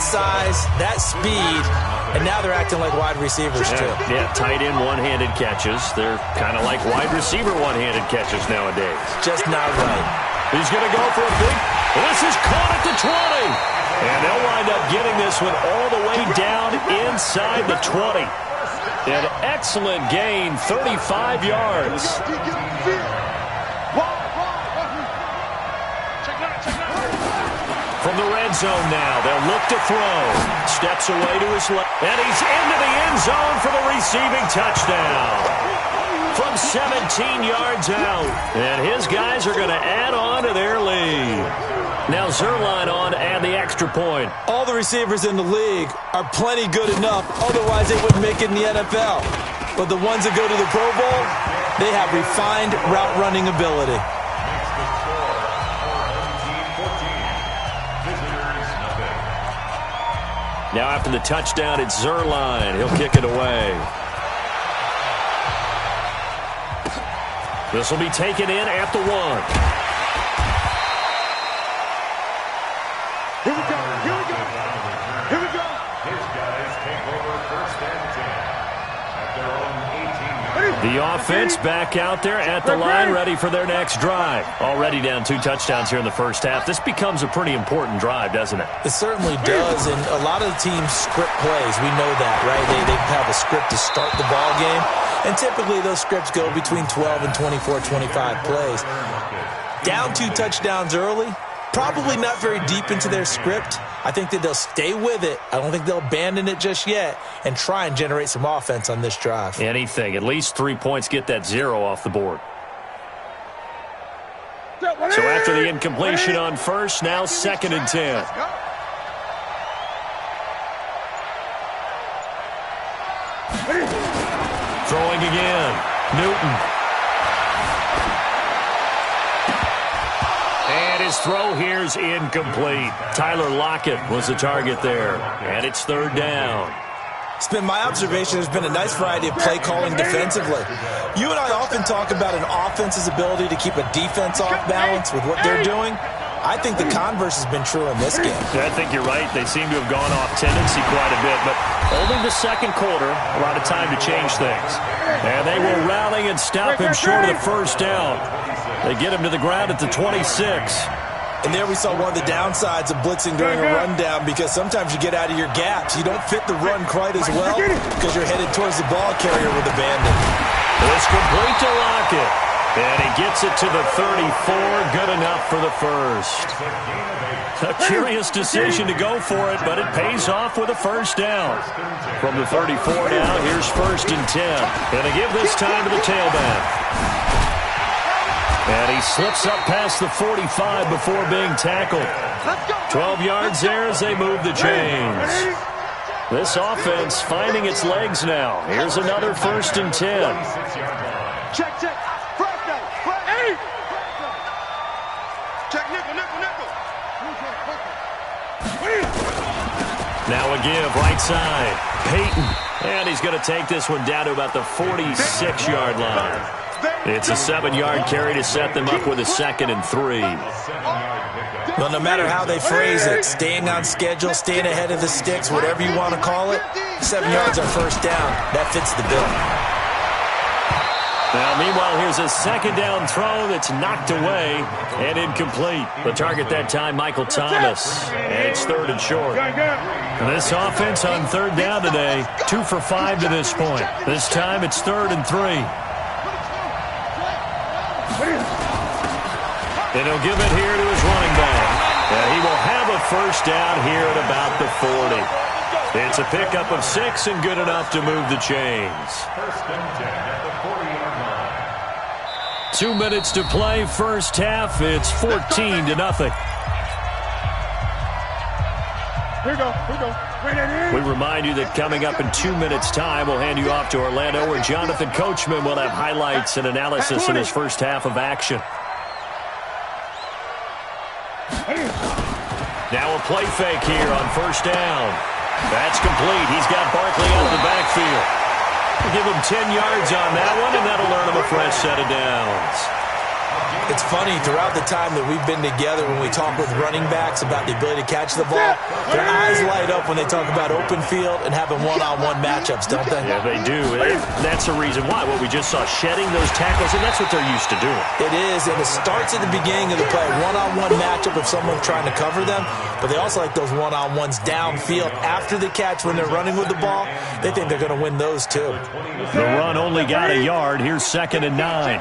that size, that speed, and now they're acting like wide receivers too. Yeah, tight end one-handed catches. They're kind of like wide receiver one-handed catches nowadays. Just not right. He's going to go for a big... This is caught at the 20. And they'll wind up getting this one all the way down inside the 20. An excellent gain, 35 yards. From the red zone now, they'll look to throw. Steps away to his left. And he's into the end zone for the receiving touchdown. From 17 yards out. And his guys are going to add on to their lead. Now Zerline on to add the extra point. All the receivers in the league are plenty good enough. Otherwise, they wouldn't make it in the NFL. But the ones that go to the Pro Bowl, they have refined route running ability. Now after the touchdown, it's Zerline. He'll kick it away. This will be taken in at the 1. Here we go. Here we go. Here we go. His guys take over first and 10 at their own 18. The offense back out there at the line, ready for their next drive. Already down 2 touchdowns here in the first half. This becomes a pretty important drive, doesn't it? It certainly does, and a lot of the teams script plays. We know that, right? They have a script to start the ball game, and typically those scripts go between 12 and 24, 25 plays. Down 2 touchdowns early, probably not very deep into their script. I think that they'll stay with it. I don't think they'll abandon it just yet and try and generate some offense on this drive. Anything. At least 3 points, get that 0 off the board. So after the incompletion on first, now 2nd and 10. Throwing again. Newton. And his throw here's incomplete. Tyler Lockett was the target there. And it's 3rd down. It's been my observation there's been a nice variety of play calling defensively. You and I often talk about an offense's ability to keep a defense off balance with what they're doing. I think the converse has been true in this game. Yeah, I think you're right. They seem to have gone off tendency quite a bit, but only the second quarter, a lot of time to change things. And they will rally and stop him short of the first down. They get him to the ground at the 26. And there we saw one of the downsides of blitzing during a rundown, because sometimes you get out of your gaps. You don't fit the run quite as well because you're headed towards the ball carrier with abandon. It's complete to Lockett. And he gets it to the 34. Good enough for the first. A curious decision to go for it, but it pays off with a first down. From the 34 now, here's 1st and 10. And they give this time to the tailback. And he slips up past the 45 before being tackled. 12 yards there as they move the chains. This offense finding its legs now. Here's another 1st and 10. Check, check. Check, nickel, nickel, nickel. Now a give, right side. Peyton. And he's going to take this one down to about the 46-yard line. It's a 7-yard carry to set them up with a 2nd and 3. Well, no matter how they phrase it, staying on schedule, staying ahead of the sticks, whatever you want to call it, 7 yards on first down. That fits the bill. Now, meanwhile, here's a 2nd down throw that's knocked away and incomplete. The target that time, Michael Thomas. And it's 3rd and short. This offense on 3rd down today, 2 for 5 to this point. This time it's 3rd and 3. And he'll give it here to his running back. And he will have a first down here at about the 40. It's a pickup of 6 and good enough to move the chains. 1st and 10 at the 40-yard line. 2 minutes to play, first half. It's 14-0. Here we go. Here we go. We remind you that coming up in 2 minutes' time, we'll hand you off to Orlando, where Jonathan Coachman will have highlights and analysis in his first half of action. Now a play fake here on first down. That's complete. He's got Barkley out of the backfield. We'll give him 10 yards on that one, and that'll earn him a fresh set of downs. It's funny, throughout the time that we've been together, when we talk with running backs about the ability to catch the ball, their eyes light it up when they talk about open field and having one-on-one matchups, don't they? Yeah, they do. That's the reason why. What we just saw, shedding those tackles, and that's what they're used to doing. It is, and it starts at the beginning of the play. One-on-one matchup if someone's trying to cover them, but they also like those one-on-ones downfield after the catch when they're running with the ball. They think they're going to win those, too. The run only got a yard. Here's 2nd and 9.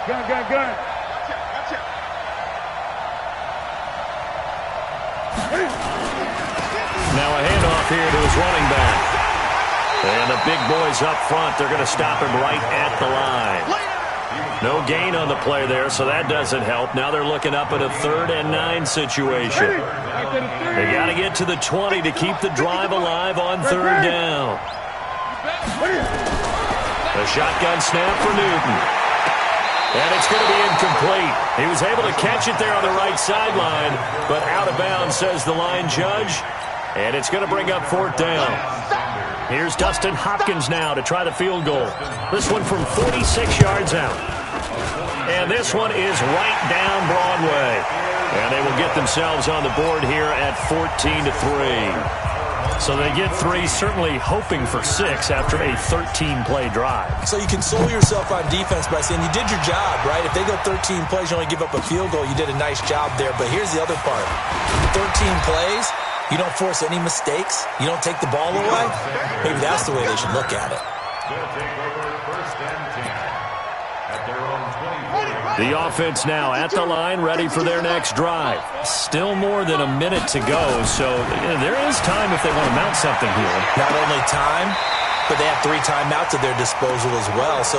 Gun. Now a handoff here to his running back. And the big boys up front, they're going to stop him right at the line. No gain on the play there, so that doesn't help. Now they're looking up at a 3rd and 9 situation. They got to get to the 20 to keep the drive alive on 3rd down. A shotgun snap for Newton. And it's going to be incomplete. He was able to catch it there on the right sideline, but out of bounds, says the line judge. And it's going to bring up 4th down. Here's Dustin Hopkins now to try the field goal. This one from 46 yards out. And this one is right down Broadway. And they will get themselves on the board here at 14-3. So they get 3, certainly hoping for 6 after a 13-play drive. So you console yourself on defense by saying you did your job, right? If they go 13 plays, you only give up a field goal, you did a nice job there. But here's the other part. 13 plays, you don't force any mistakes, you don't take the ball away. Maybe that's the way they should look at it. The offense now at the line, ready for their next drive. Still more than a minute to go, so there is time if they want to mount something here. Not only time, but they have 3 timeouts at their disposal as well, so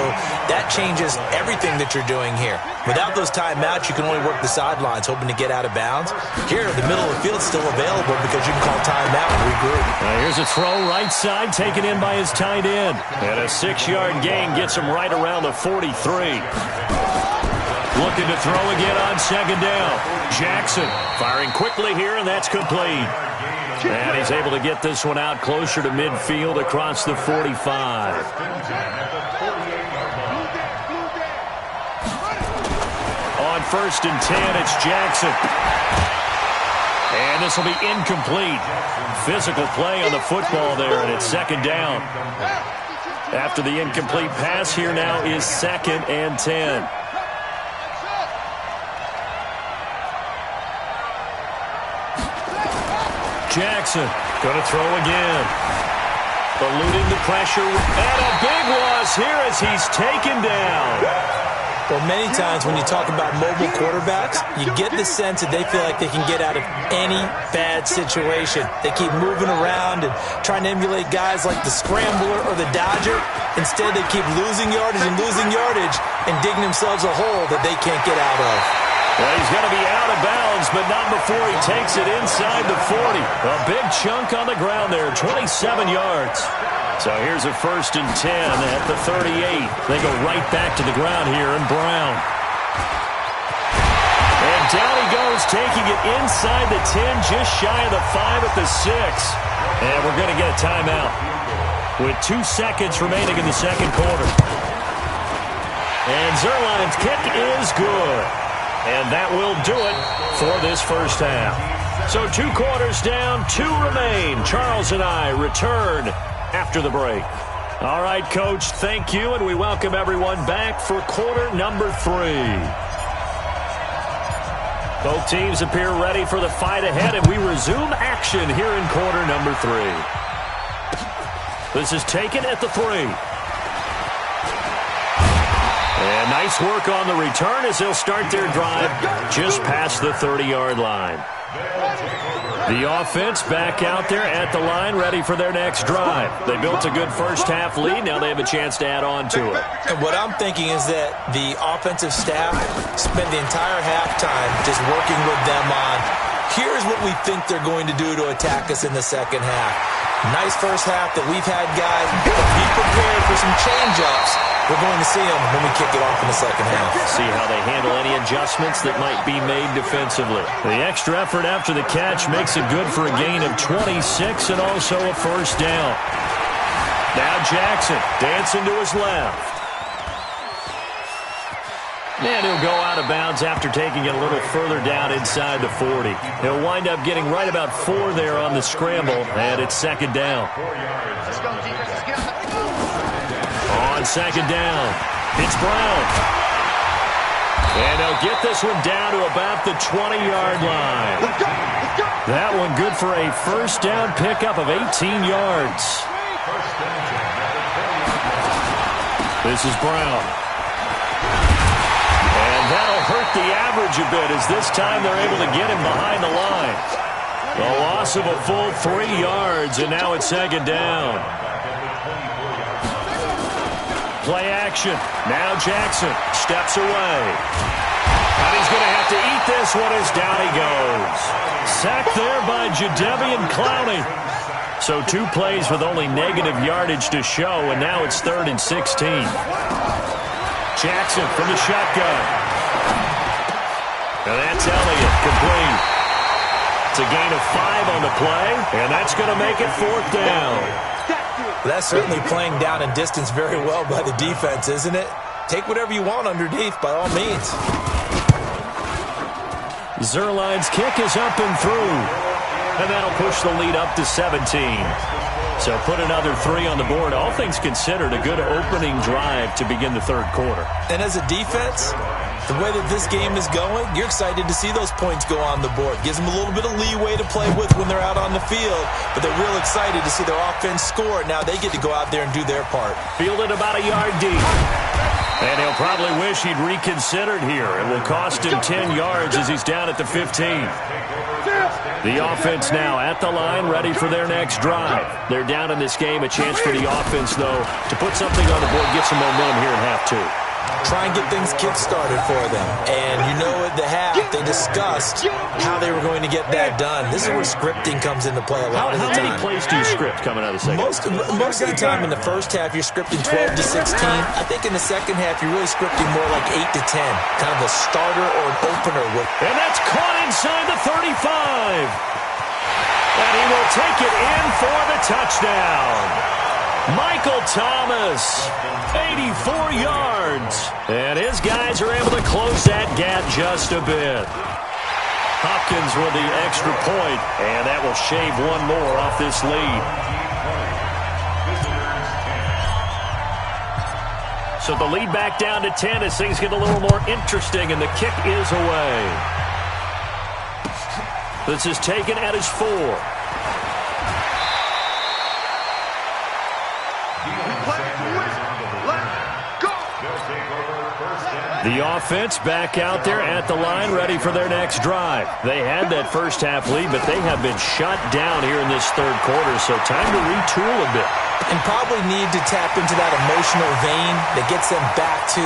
that changes everything that you're doing here. Without those timeouts, you can only work the sidelines, hoping to get out of bounds. Here, the middle of the field's still available because you can call timeout and regroup. Here's a throw right side, taken in by his tight end. And a 6-yard gain gets him right around the 43. Looking to throw again on 2nd down. Jackson firing quickly here, and that's complete. And he's able to get this one out closer to midfield across the 45. On 1st and 10, it's Jackson. And this will be incomplete. Physical play on the football there, and it's 2nd down. After the incomplete pass, here now is 2nd and 10. Jackson going to throw again. Eluding the pressure. And a big loss here as he's taken down. Well, many times when you talk about mobile quarterbacks, you get the sense that they feel like they can get out of any bad situation. They keep moving around and trying to emulate guys like the scrambler or the dodger. Instead, they keep losing yardage and digging themselves a hole that they can't get out of. Well, he's going to be out of bounds, but not before he takes it inside the 40. A big chunk on the ground there, 27 yards. So here's a 1st and 10 at the 38. They go right back to the ground here, and Brown. And down he goes, taking it inside the 10, just shy of the 5 at the 6. And we're going to get a timeout with 2 seconds remaining in the 2nd quarter. And Zerline's kick is good. And that will do it for this 1st half. So 2 quarters down, 2 remain. Charles and I return after the break. All right, Coach, thank you, and we welcome everyone back for quarter number 3. Both teams appear ready for the fight ahead, and we resume action here in quarter number 3. This is taken at the 3. And nice work on the return as they'll start their drive just past the 30-yard line. The offense back out there at the line, ready for their next drive. They built a good first-half lead. Now they have a chance to add on to it. And what I'm thinking is that the offensive staff spent the entire halftime just working with them on, here's what we think they're going to do to attack us in the second half. Nice first half that we've had, guys. But be prepared for some change-ups. We're going to see them when we kick it off in the second half. See how they handle any adjustments that might be made defensively. The extra effort after the catch makes it good for a gain of 26 and also a 1st down. Now Jackson dancing to his left. And he'll go out of bounds after taking it a little further down inside the 40. He'll wind up getting right about 4 there on the scramble, and it's second down. On second down, it's Brown. And they'll get this one down to about the 20-yard line. That one good for a first down pickup of 18 yards. This is Brown. And that'll hurt the average a bit as this time they're able to get him behind the line. A loss of a full 3 yards, and now it's second down. Play action. Now Jackson steps away. And he's going to have to eat this one as down he goes. Sacked there by Jadeveon Clowney. So 2 plays with only negative yardage to show, and now it's 3rd and 16. Jackson from the shotgun. And that's Elliott, complete. It's a gain of 5 on the play, and that's going to make it 4th down. That's certainly playing down and distance very well by the defense, isn't it? Take whatever you want underneath, by all means. Zerline's kick is up and through. And that'll push the lead up to 17. So put another 3 on the board. All things considered, a good opening drive to begin the 3rd quarter. And as a defense, the way that this game is going, you're excited to see those points go on the board. Gives them a little bit of leeway to play with when they're out on the field. But they're real excited to see their offense score. Now they get to go out there and do their part. Fielded about a yard deep. And he'll probably wish he'd reconsidered here. It will cost him 10 yards as he's down at the 15. The offense now at the line, ready for their next drive. They're down in this game. A chance for the offense, though, to put something on the board, get some momentum here in half 2. Try and get things kick-started for them. And you know at the half, they discussed how they were going to get that done. This is where scripting comes into play a lot of the time. How many plays do you script coming out of the second? Most of the time in the first half, you're scripting 12 to 16. I think in the second half, you're really scripting more like 8 to 10. Kind of a starter or an opener. And that's caught inside the 35. And he will take it in for the touchdown. Michael Thomas, 84 yards. And his guys are able to close that gap just a bit. Hopkins with the extra point, and that will shave 1 more off this lead. So the lead back down to 10 as things get a little more interesting, and the kick is away. This is taken at his 4. The offense back out there at the line, ready for their next drive. They had that first half lead, but they have been shut down here in this 3rd quarter, so time to retool a bit. And probably need to tap into that emotional vein that gets them back to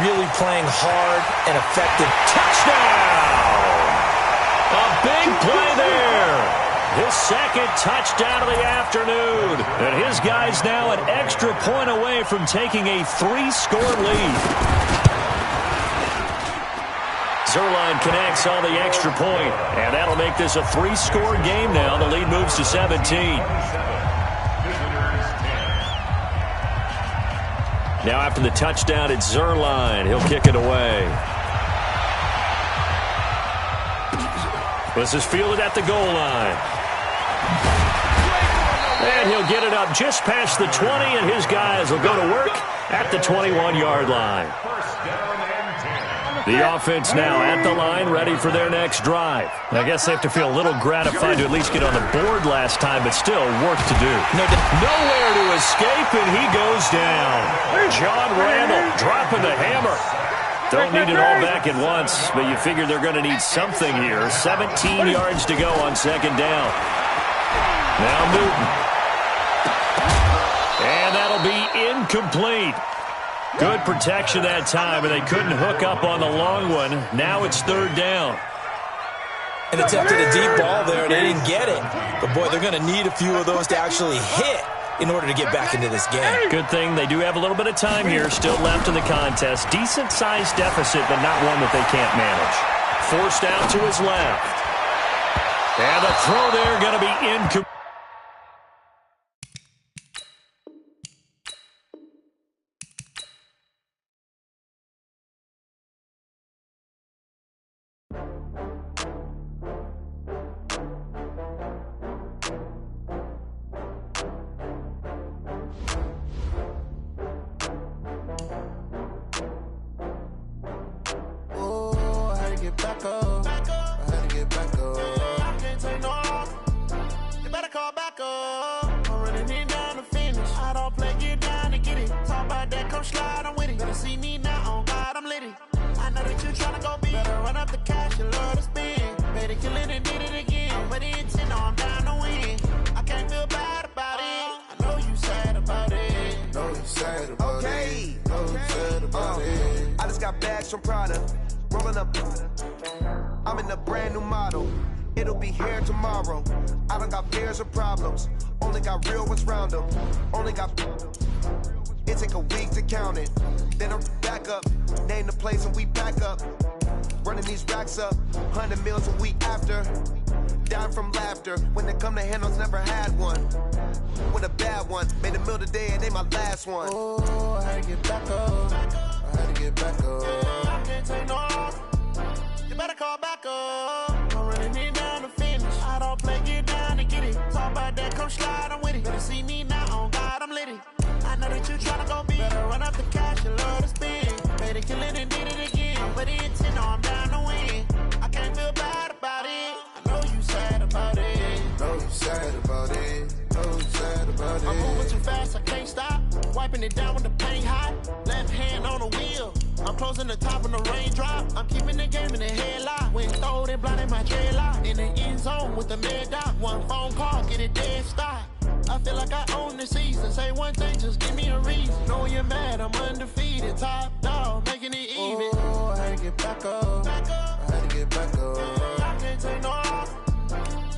really playing hard and effective. Touchdown! A big play there. His 2nd touchdown of the afternoon. And his guys now an extra point away from taking a 3-score lead. Zerline connects on the extra point, and that'll make this a 3-score game now. The lead moves to 17. Now after the touchdown, it's Zerline. He'll kick it away. This is fielded at the goal line. And he'll get it up just past the 20, and his guys will go to work at the 21-yard line. The offense now at the line, ready for their next drive. I guess they have to feel a little gratified to at least get on the board last time, but still work to do. Nowhere to escape, and he goes down. John Randall dropping the hammer. Don't need it all back at once, but you figure they're going to need something here. 17 yards to go on 2nd down. Now Newton. And that'll be incomplete. Good protection that time, and they couldn't hook up on the long one. Now it's 3rd down. And attempted a deep ball there, and they didn't get it. But, boy, they're going to need a few of those to actually hit in order to get back into this game. Good thing they do have a little bit of time here still left in the contest. Decent-sized deficit, but not one that they can't manage. Forced out to his left. And the throw there going to be incomplete. back up. I had to get back up. I can't take no off. You better call back up. I'm running it down to finish. I don't play, get down to get it. Talk about that, come slide, I'm with it. Better see me now, on God, I'm litty. I know that you tryna go big. Better run up the cash, you love to spend. Better kill it and did it again. I'm with it, no, I'm down to win. I can't feel bad about it. I know you sad about it. Know you sad about it. Know you sad about it. I just got bags from Prada. Rolling up. I'm in a brand new model. It'll be here tomorrow. I don't got fears or problems. Only got real ones round them. Only got. It take a week to count it. Then I'm back up. Name the place and we pack up. Running these racks up. 100 meals a week after. Down from laughter. When it come to handles, never had one. With a bad one. Made a meal today and they my last one. Oh, I had to get back up. I had to get back up. I can't take no off. You better call back up. I'm running it down to finish. I don't play, get down to get it. Talk about that, come slide, I'm with it. Better see me now, on God, I'm litty. I know that you tryna go big. Better run up the cash, you love to spend. Better kill it and did it again. I'm with it, no, I'm down to win. I can't feel bad about it. I know you sad about it. Know you sad about it. Know you sad about it. I'm moving too fast, I can't stop. Wiping it down when the paint hot. Left hand on the wheel. I'm closing the top when the raindrop. I'm keeping the game in the headlock. When throwed and blinded my dreadlock. In the end zone with the mid dot. One phone call, get it dead stop. I feel like I own the season. Say one thing, just give me a reason. Know you're mad, I'm undefeated. Top dog, making it even. Oh, I had to get back up. I had to get back up. I can't take no off.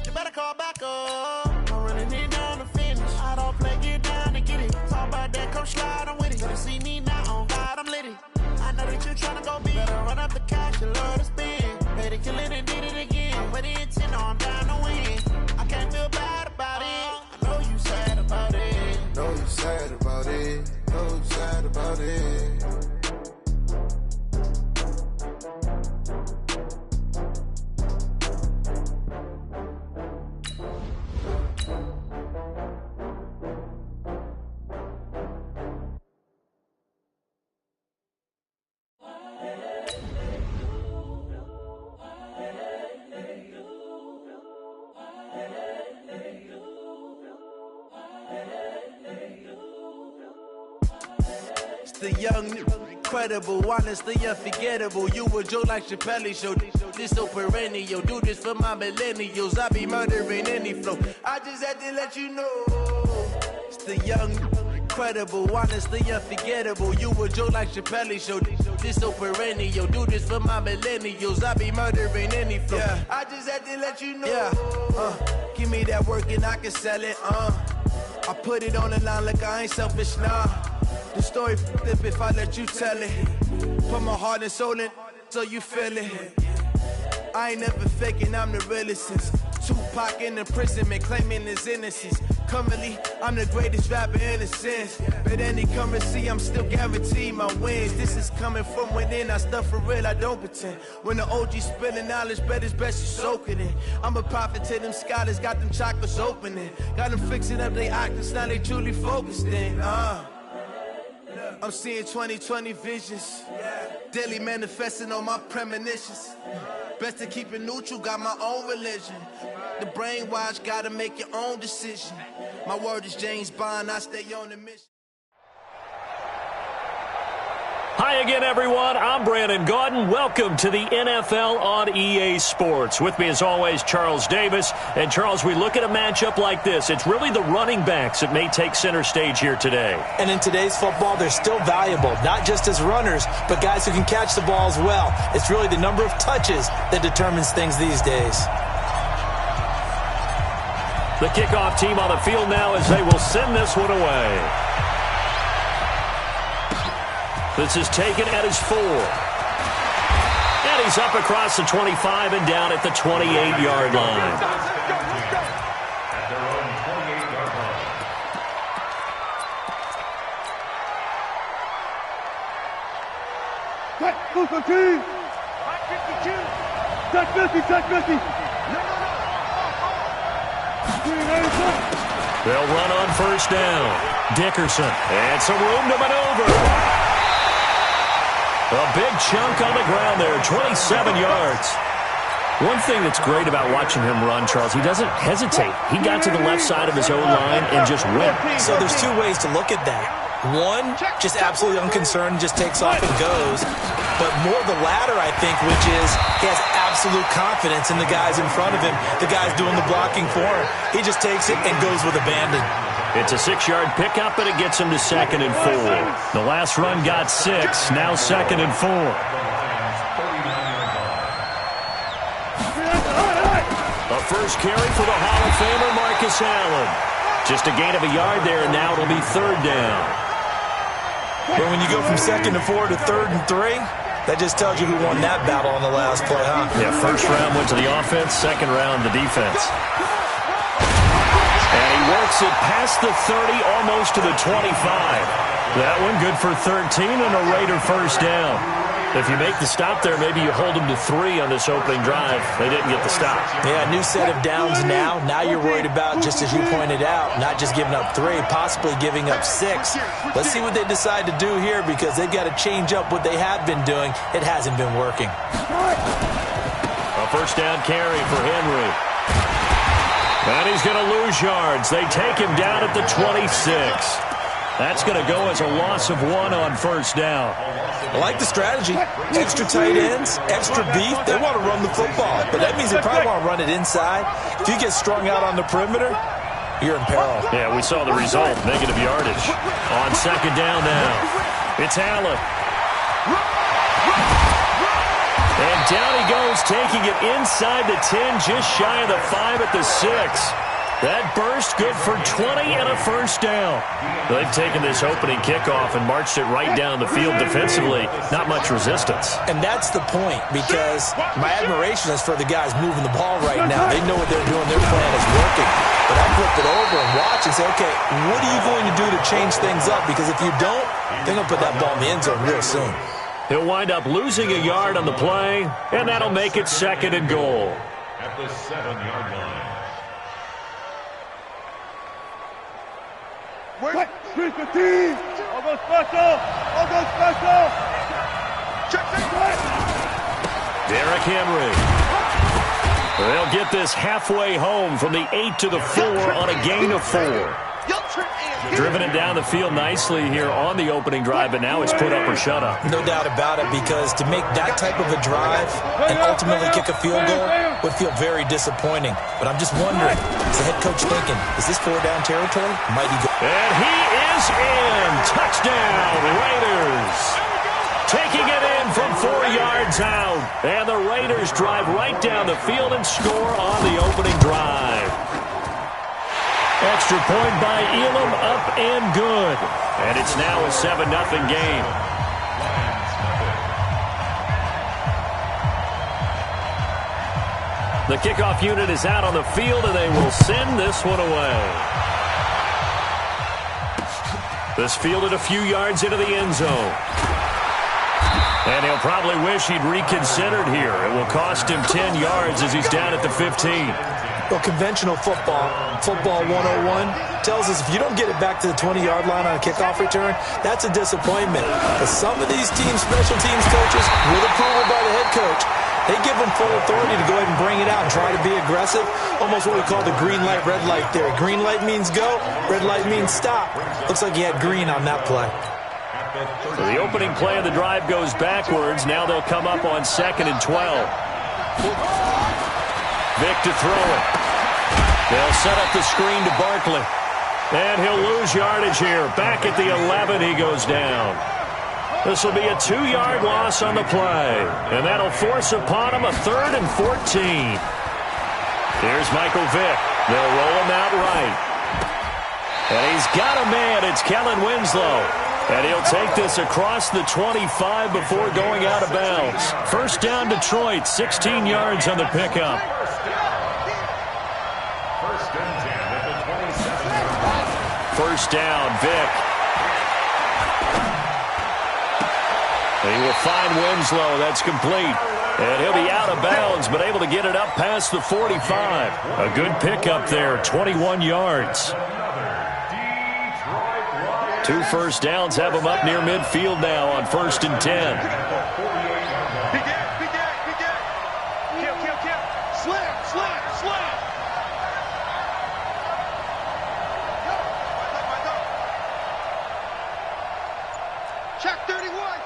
You better call back up. I'm running it down to finish. I don't play, get down to get it. Talk about that, come slide, I'm with it. Better see me now, on God, I'm litty. I know that you tryna go big. Better run up the cash, you love to spend. Better kill it and did it again. I'm with it, no, I'm down to win. I can't feel bad about it. I know you sad about it. Know you sad about it. Know you sad about it. The young, incredible, honestly unforgettable. You a joke like Chappelle Show. This so perennial. Do this for my millennials. I be murdering any flow. I just had to let you know. It's the young, incredible, honestly unforgettable. You a joke like Chappelle Show. This so perennial. Do this for my millennials. I be murdering any flow. Yeah. I just had to let you know. Yeah. Give me that work and I can sell it. I put it on the line like I ain't selfish, nah. The story flip if I let you tell it. Put my heart and soul in so you feel it. I ain't never faking, I'm the realest since Tupac in imprisonment, claiming his innocence. Currently, I'm the greatest rapper in a sense. But any currency, I'm still guaranteed my wins. This is coming from within, I stuff for real, I don't pretend. When the OG spilling knowledge, bet it's best you soak it in. I'm a prophet to them scholars, got them chakras opening. Got them fixing up their octaves, now they truly focused in. I'm seeing 2020 visions. Daily manifesting on my premonitions. Best to keep it neutral, got my own religion. The brainwash, gotta make your own decision. My word is James Bond, I stay on the mission. Hi again, everyone. I'm Brandon Gaudin. Welcome to the NFL on EA Sports. With me, as always, Charles Davis. And, Charles, we look at a matchup like this. It's really the running backs that may take center stage here today. And in today's football, they're still valuable, not just as runners, but guys who can catch the ball as well. It's really the number of touches that determines things these days. The kickoff team on the field now as they will send this one away. This is taken at his 4. And he's up across the 25 and down at the 28-yard line. At their own 28-yard line. Cut, move the team. 52. Touch 50, touch 50. They'll run on first down. Dickerson. And some room to maneuver. A big chunk on the ground there, 27 yards. One thing that's great about watching him run, Charles, he doesn't hesitate. He got to the left side of his own line and just went. So there's two ways to look at that. One, just absolutely unconcerned, just takes off and goes. But more the latter, I think, which is he has absolute confidence in the guys in front of him, the guys doing the blocking for him. He just takes it and goes with abandon. It's a 6-yard pickup, and it gets him to 2nd and 4. The last run got 6, now 2nd and 4. A first carry for the Hall of Famer, Marcus Allen. Just a gain of a yard there, and now it'll be 3rd down. But when you go from 2nd and 4 to 3rd and 3, that just tells you who won that battle on the last play, huh? Yeah, first round went to the offense, second round the defense. And he works it past the 30, almost to the 25. That one good for 13 and a Raider first down. If you make the stop there, maybe you hold them to 3 on this opening drive. They didn't get the stop. Yeah, new set of downs now. Now you're worried about, just as you pointed out, not just giving up 3, possibly giving up 6. Let's see what they decide to do here because they've got to change up what they have been doing. It hasn't been working. A first down carry for Henry. And he's going to lose yards. They take him down at the 26. That's going to go as a loss of 1 on first down. I like the strategy. Extra tight ends, extra beef. They want to run the football, but that means they probably want to run it inside. If you get strung out on the perimeter, you're in peril. Yeah, we saw the result, negative yardage. On second down now, it's Allen. And down he goes, taking it inside the 10, just shy of the 5 at the 6. That burst good for 20 and a first down. They've taken this opening kickoff and marched it right down the field defensively. Not much resistance. And that's the point, because my admiration is for the guys moving the ball right now. They know what they're doing. Their plan is working. But I flip it over and watch and say, okay, what are you going to do to change things up? Because if you don't, they're going to put that ball in the end zone real soon. He'll wind up losing a yard on the play, and that'll make it 2nd and goal. At the 7-yard line. Wait, switch the team. All go special. All go special. Check. Derrick Henry. They'll get this halfway home from the 8 to the 4 on a gain of 4. Driven it down the field nicely here on the opening drive, but now it's put up or shut up. No doubt about it, because to make that type of a drive and ultimately kick a field goal would feel very disappointing. But I'm just wondering, is the head coach thinking, is this 4-down territory? Might he go? And he is in. Touchdown, Raiders. Taking it in from 4 yards out. And the Raiders drive right down the field and score on the opening drive. Extra point by Elam, up and good. And it's now a 7-0 game. The kickoff unit is out on the field, and they will send this one away. This fielded a few yards into the end zone. And he'll probably wish he'd reconsidered here. It will cost him 10 yards as he's down at the 15. Well, conventional football 101, tells us if you don't get it back to the 20-yard line on a kickoff return, that's a disappointment. But some of these teams, special teams coaches, with approval by the head coach, they give them full authority to go ahead and bring it out and try to be aggressive. Almost what we call the green light, red light theory. Green light means go, red light means stop. Looks like he had green on that play. So the opening play of the drive goes backwards. Now they'll come up on 2nd and 12. Vick to throw it. They'll set up the screen to Barkley. And he'll lose yardage here. Back at the 11, he goes down. This will be a 2-yard loss on the play. And that'll force upon him a 3rd and 14. Here's Michael Vick. They'll roll him out right. And he's got a man. It's Kellen Winslow. And he'll take this across the 25 before going out of bounds. First down, Detroit. 16 yards on the pickup. First down, Vick. He will find Winslow. That's complete. And he'll be out of bounds, but able to get it up past the 45. A good pickup there, 21 yards. 2 first downs have him up near midfield now on 1st and 10.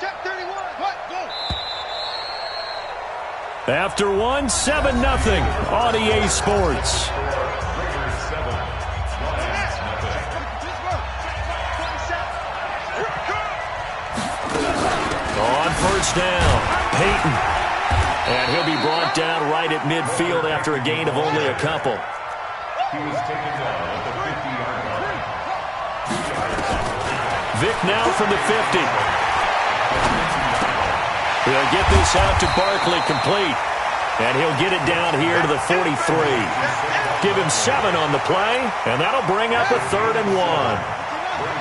check 31. What? Go. After 1, 7-0 on EA Sports. On first down, Peyton. And he'll be brought down right at midfield after a gain of only a couple. He was taken down at the 50-yard line. Vic now from the 50. He'll get this out to Barkley complete. And he'll get it down here to the 43. Give him 7 on the play, and that'll bring up a 3rd and 1.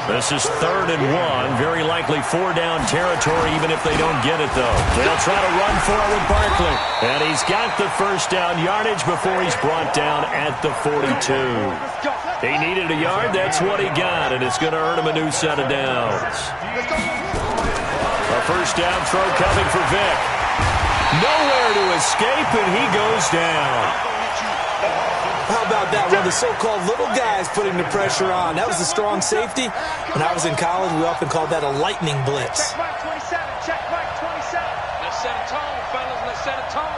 This is 3rd and 1. Very likely 4-down territory, even if they don't get it, though. They'll try to run for it with Barkley. And he's got the first down yardage before he's brought down at the 42. He needed a yard. That's what he got, and it's going to earn him a new set of downs. A first down throw coming for Vic. Nowhere to escape, and he goes down. How about that? One of the so-called little guys putting the pressure on. That was the strong safety. When I was in college, we often called that a lightning blitz. Check right 27. Check right 27. Let's set a tone, fellas. Let's set a tone.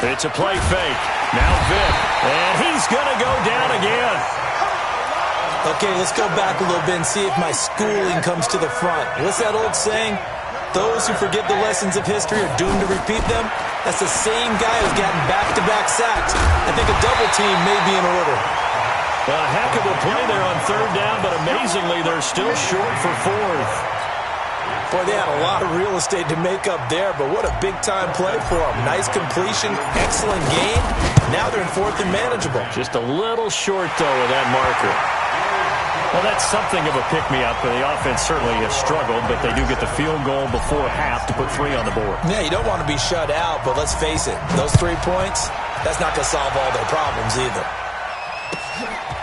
It's a play fake. Now Vic. And he's going to go down again. Okay, let's go back a little bit and see if my schooling comes to the front. What's that old saying? Those who forget the lessons of history are doomed to repeat them. That's the same guy who's gotten back-to-back sacks. I think a double team may be in order. A heck of a play there on 3rd down, but amazingly, they're still short for 4th. Boy, they had a lot of real estate to make up there, but what a big-time play for them. Nice completion, excellent gain. Now they're in 4th and manageable. Just a little short, though, of that marker. Well, that's something of a pick-me-up. The offense certainly has struggled, but they do get the field goal before half to put 3 on the board. Yeah, you don't want to be shut out, but let's face it, those 3 points, that's not going to solve all their problems either.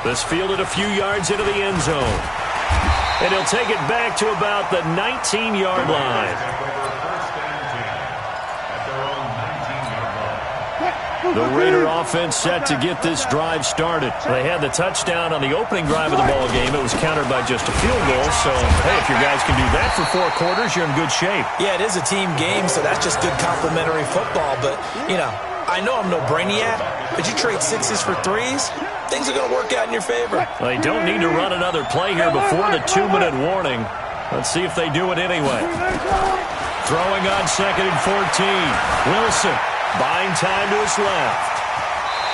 This fielded a few yards into the end zone. And he'll take it back to about the 19-yard line. The Raider offense set to get this drive started. They had the touchdown on the opening drive of the ball game. It was countered by just a field goal. So, hey, if your guys can do that for 4 quarters, you're in good shape. Yeah, it is a team game, so that's just good complimentary football. But, you know, I know I'm no brainiac, but you trade 6s for 3s, things are going to work out in your favor. They don't need to run another play here before the 2-minute warning. Let's see if they do it anyway. Throwing on 2nd and 14. Wilson. Buying time to his left.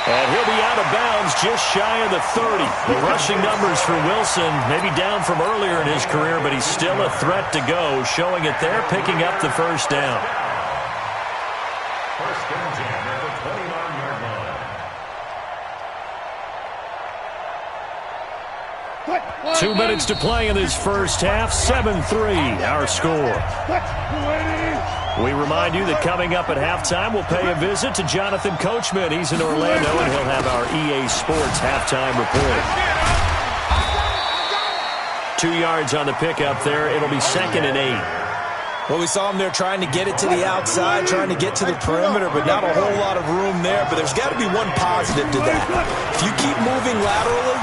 And he'll be out of bounds just shy of the 30. The rushing numbers for Wilson maybe down from earlier in his career, but he's still a threat to go, showing it there, picking up the first down. First and 10 at the 29-yard line. 2 minutes to play in this first half. 7-3, our score. We remind you that coming up at halftime, we'll pay a visit to Jonathan Coachman. He's in Orlando, and he'll have our EA Sports halftime report. 2 yards on the pickup there. It'll be 2nd and 8. Well, we saw him there trying to get it to the outside, trying to get to the perimeter, but not a whole lot of room there. But there's got to be one positive to that. If you keep moving laterally,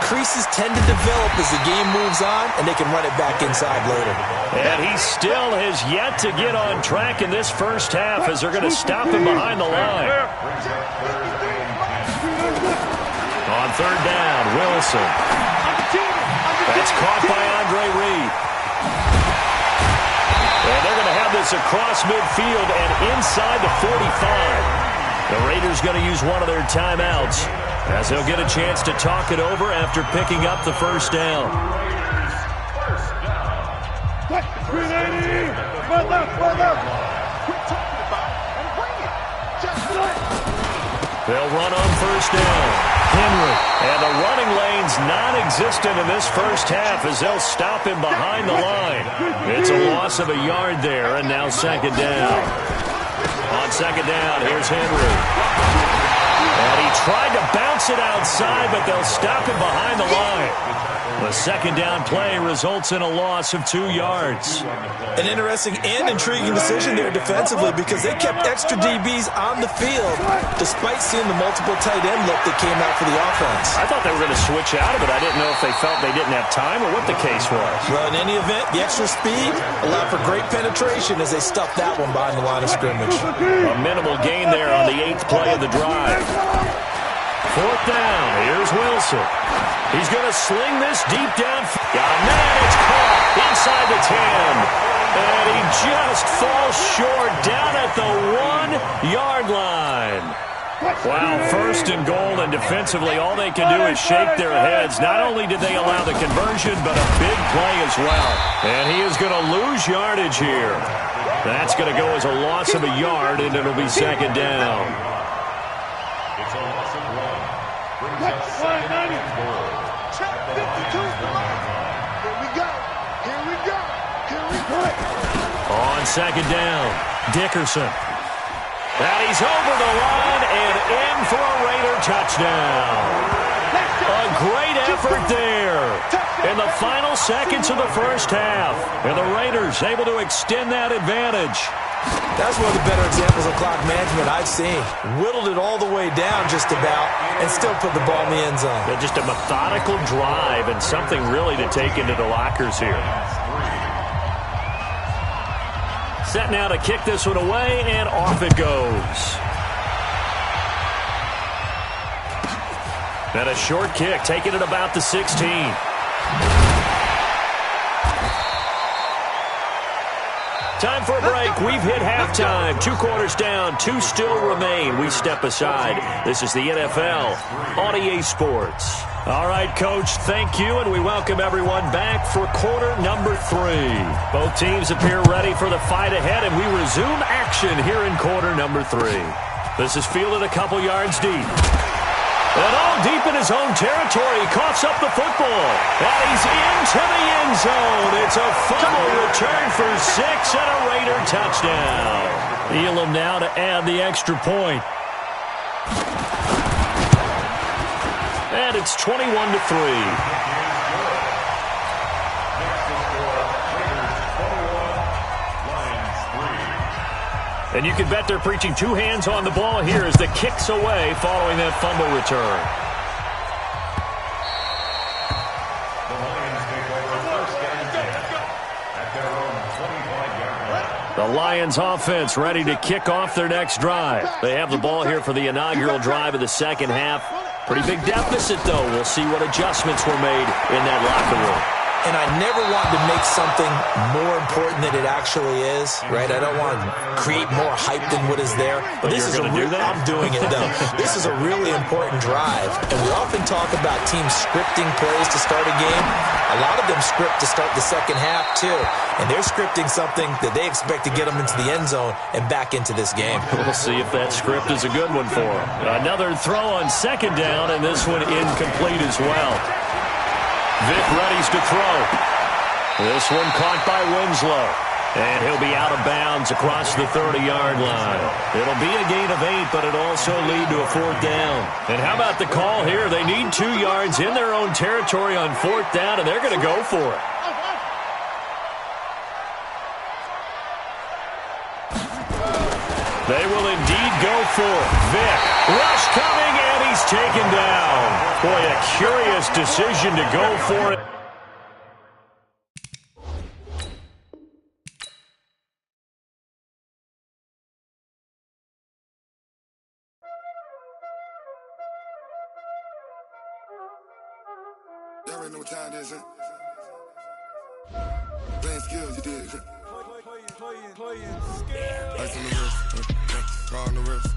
creases tend to develop as the game moves on, and they can run it back inside later. And he still has yet to get on track in this first half as they're going to stop him behind the line. On 3rd down, Wilson. That's caught by Andre Reed. And they're going to have this across midfield and inside the 45. The Raiders going to use one of their timeouts as they'll get a chance to talk it over after picking up the first down. They'll run on first down. Henry. And the running lane's non-existent in this first half as they'll stop him behind the line. It's a loss of a yard there, and now 2nd down. On 2nd down, here's Henry. And he tried to bounce gets it outside, but they'll stop him behind the line. The second down play results in a loss of 2 yards. An interesting and intriguing decision there defensively because they kept extra DBs on the field despite seeing the multiple tight end look that came out for the offense. I thought they were going to switch out of it. I didn't know if they felt they didn't have time or what the case was. Well, in any event, the extra speed allowed for great penetration as they stuffed that one behind the line of scrimmage. A minimal gain there on the 8th play of the drive. 4th down. Here's Wilson. He's going to sling this deep down. Got a man. It's caught inside the 10. And he just falls short down at the 1-yard line. Wow, 1st and goal, and defensively all they can do is shake their heads. Not only did they allow the conversion, but a big play as well. And he is going to lose yardage here. That's going to go as a loss of a yard, and it'll be 2nd down. It's a loss of 1. Brings up 2nd and goal. Check 52. Here we go. Here we go. Here we go. On 2nd down, Dickerson. And he's over the line and in for a Raider touchdown. A great effort there in the final seconds of the first half. And the Raiders able to extend that advantage. That's one of the better examples of clock management I've seen. Whittled it all the way down just about and still put the ball in the end zone. Yeah, just a methodical drive and something really to take into the lockers here. Set now to kick this one away, and off it goes. And a short kick, taking it about the 16. Time for a break. We've hit halftime. 2 quarters down, 2 still remain. We step aside. This is the NFL on EA Sports. All right, Coach, thank you, and we welcome everyone back for quarter number 3. Both teams appear ready for the fight ahead, and we resume action here in quarter number 3. This is fielded a couple yards deep. And all deep in his own territory, he coughs up the football. And he's into the end zone. It's a fumble return for 6 and a Raider touchdown. Elam now to add the extra point. And it's 21-3. And you can bet they're preaching 2 hands on the ball here as the kick's away following that fumble return. The Lions take over 1st and 10 at their own 25-yard line. The Lions offense ready to kick off their next drive. They have the ball here for the inaugural drive of the second half. Pretty big deficit, though. We'll see what adjustments were made in that locker room. And I never wanted to make something more important than it actually is, right? I don't want to create more hype than what is there. But this is I'm doing it, though. This is a really important drive. And we often talk about teams scripting plays to start a game. A lot of them script to start the second half, too. And they're scripting something that they expect to get them into the end zone and back into this game. We'll see if that script is a good one for them. Another throw on 2nd down, and this one incomplete as well. Vick readies to throw. This one caught by Winslow. And he'll be out of bounds across the 30-yard line. It'll be a gain of 8, but it'll also lead to a 4th down. And how about the call here? They need 2 yards in their own territory on 4th down, and they're going to go for it. They will indeed go for it. Vick, rush coming, and he's taken down. Boy, a curious decision to go for it. Y'all already know what time it is, huh? Playing skills, you did. Ice on the wrist, car on the wrist,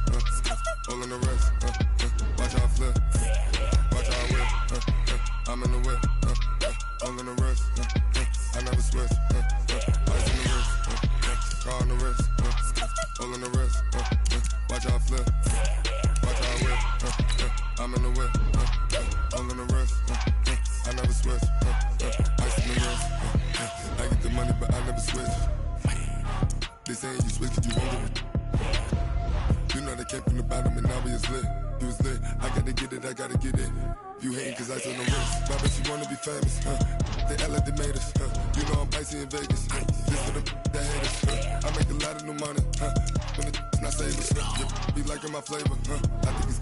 hole in the wrist, watch how I flip, watch how I whip, I'm in the whip, hole in the wrist, I never switch, ice on the wrist, car on the wrist, hole in the wrist, watch how I flip, watch how I whip, I'm in the whip, hole in the wrist, I never switch, ice on the wrist, I get the money but I never switch. They saying you switch cause you won't get it. You know they came from the bottom and now we is lit. You was lit, I gotta get it, I got gotta get it. You hating cause I on the wrist. My bitch, you wanna be famous, They act like they made us, You know I'm icy in Vegas, This for the that hate us, I make a lot of new money, When it's not savers, Be liking my flavor, I think it's